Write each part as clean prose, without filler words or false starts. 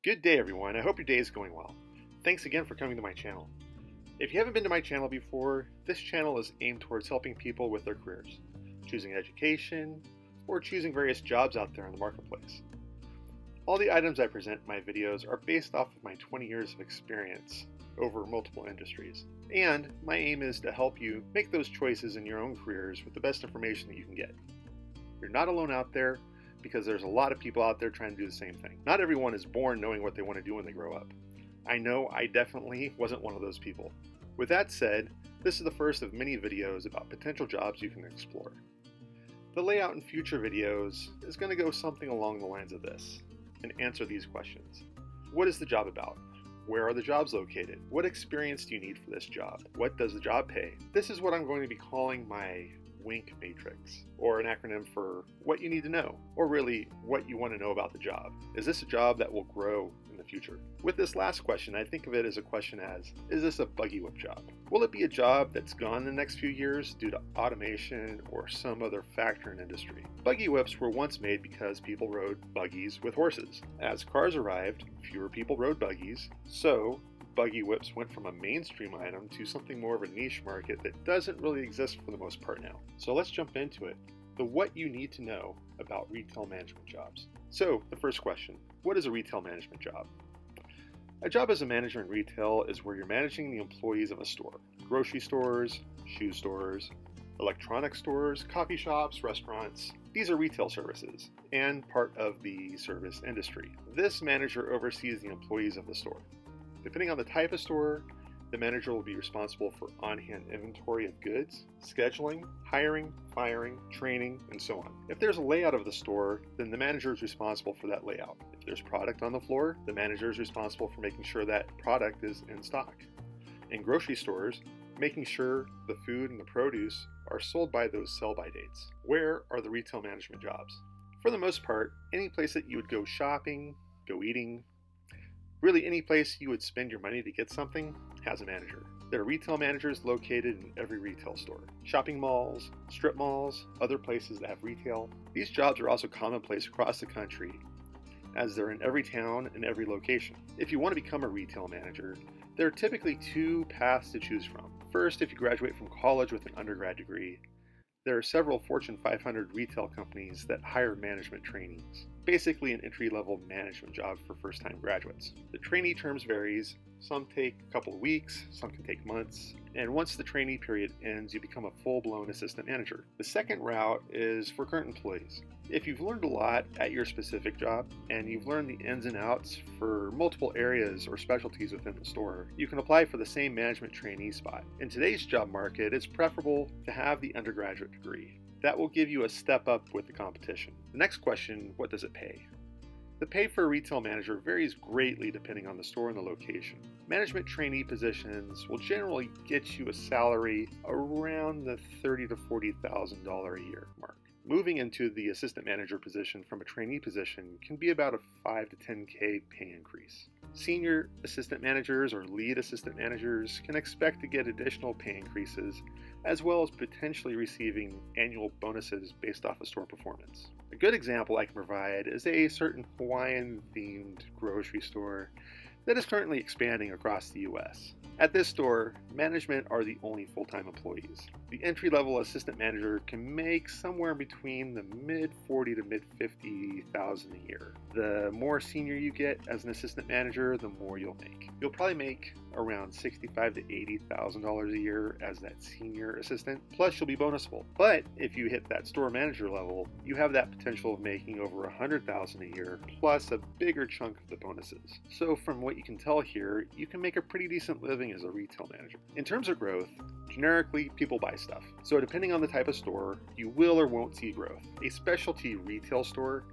Good day, everyone. I hope your day is going well. Thanks again for coming to my channel. If you haven't been to my channel before, this channel is aimed towards helping people with their careers, choosing education, or choosing various jobs out there in the marketplace. All the items I present in my videos are based off of my 20 years of experience over multiple industries. And my aim is to help you make those choices in your own careers with the best information that you can get. You're not alone out there, because there's a lot of people out there trying to do the same thing. Not everyone is born knowing what they want to do when they grow up. I know I definitely wasn't one of those people. With that said, this is the first of many videos about potential jobs you can explore. The layout in future videos is going to go something along the lines of this and answer these questions. What is the job about? Where are the jobs located? What experience do you need for this job? What does the job pay? This is what I'm going to be calling my WINK matrix, or an acronym for what you need to know, or really what you want to know about the job. Is this a job that will grow in the future? With this last question, I think of it as a question as, is this a buggy whip job? Will it be a job that's gone in the next few years due to automation or some other factor in industry? Buggy whips were once made because people rode buggies with horses. As cars arrived, fewer people rode buggies, so buggy whips went from a mainstream item to something more of a niche market that doesn't really exist for the most part now. So let's jump into it. The what you need to know about retail management jobs. So the first question, what is a retail management job? A job as a manager in retail is where you're managing the employees of a store. Grocery stores, shoe stores, electronic stores, coffee shops, restaurants. These are retail services and part of the service industry. This manager oversees the employees of the store. Depending on the type of store, the manager will be responsible for on-hand inventory of goods, scheduling, hiring, firing, training, and so on. If there's a layout of the store, then the manager is responsible for that layout. If there's product on the floor, the manager is responsible for making sure that product is in stock. In grocery stores, making sure the food and the produce are sold by those sell-by dates. Where are the retail management jobs? For the most part, any place that you would go shopping, go eating, really any place you would spend your money to get something has a manager. There are retail managers located in every retail store. Shopping malls, strip malls, other places that have retail. These jobs are also commonplace across the country, as they're in every town and every location. If you want to become a retail manager, there are typically two paths to choose from. First, if you graduate from college with an undergrad degree, there are several Fortune 500 retail companies that hire management trainees. Basically an entry-level management job for first-time graduates. The trainee terms varies. Some take a couple of weeks, some can take months, and once the trainee period ends, you become a full-blown assistant manager. The second route is for current employees. If you've learned a lot at your specific job, and you've learned the ins and outs for multiple areas or specialties within the store, you can apply for the same management trainee spot. In today's job market, it's preferable to have the undergraduate degree. That will give you a step up with the competition. The next question, what does it pay? The pay for a retail manager varies greatly depending on the store and the location. Management trainee positions will generally get you a salary around the $30,000 to $40,000 a year mark. Moving into the assistant manager position from a trainee position can be about a $5,000 to $10,000 pay increase. Senior assistant managers or lead assistant managers can expect to get additional pay increases, as well as potentially receiving annual bonuses based off of store performance. A good example I can provide is a certain Hawaiian-themed grocery store that is currently expanding across the U.S. At this store, management are the only full-time employees. The entry-level assistant manager can make somewhere between the mid-$40,000 to mid-$50,000 a year. The more senior you get as an assistant manager, the more you'll make. You'll probably make around $65,000 to $80,000 a year as that senior assistant, plus you'll be bonusable. But if you hit that store manager level, you have that potential of making over $100,000 a year, plus a bigger chunk of the bonuses. So from what you can tell here, you can make a pretty decent living as a retail manager. In terms of growth, generically, people buy stuff. So depending on the type of store, you will or won't see growth. A specialty retail store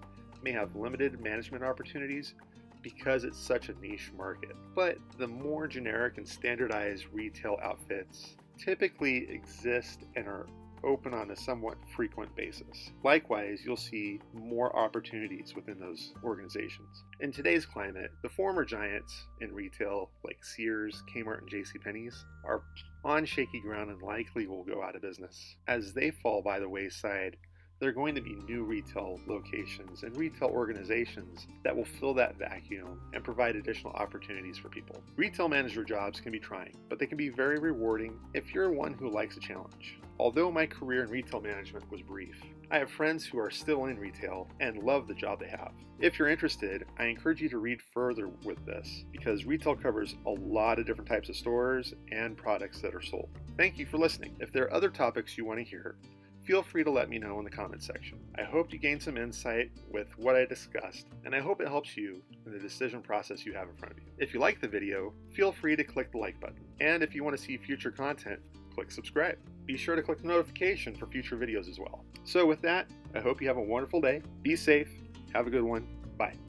may have limited management opportunities because it's such a niche market. But the more generic and standardized retail outfits typically exist and are open on a somewhat frequent basis. Likewise, you'll see more opportunities within those organizations. In today's climate, the former giants in retail like Sears, Kmart, and JCPenney's are on shaky ground and likely will go out of business. As they fall by the wayside, There are going to be new retail locations and retail organizations that will fill that vacuum and provide additional opportunities for people. Retail manager jobs can be trying, but they can be very rewarding if you're one who likes a challenge. Although my career in retail management was brief, I have friends who are still in retail and love the job they have. If you're interested, I encourage you to read further with this because retail covers a lot of different types of stores and products that are sold. Thank you for listening. If there are other topics you want to hear, feel free to let me know in the comments section. I hope you gained some insight with what I discussed, and I hope it helps you in the decision process you have in front of you. If you like the video, feel free to click the like button. And if you want to see future content, click subscribe. Be sure to click the notification for future videos as well. So with that, I hope you have a wonderful day. Be safe. Have a good one. Bye.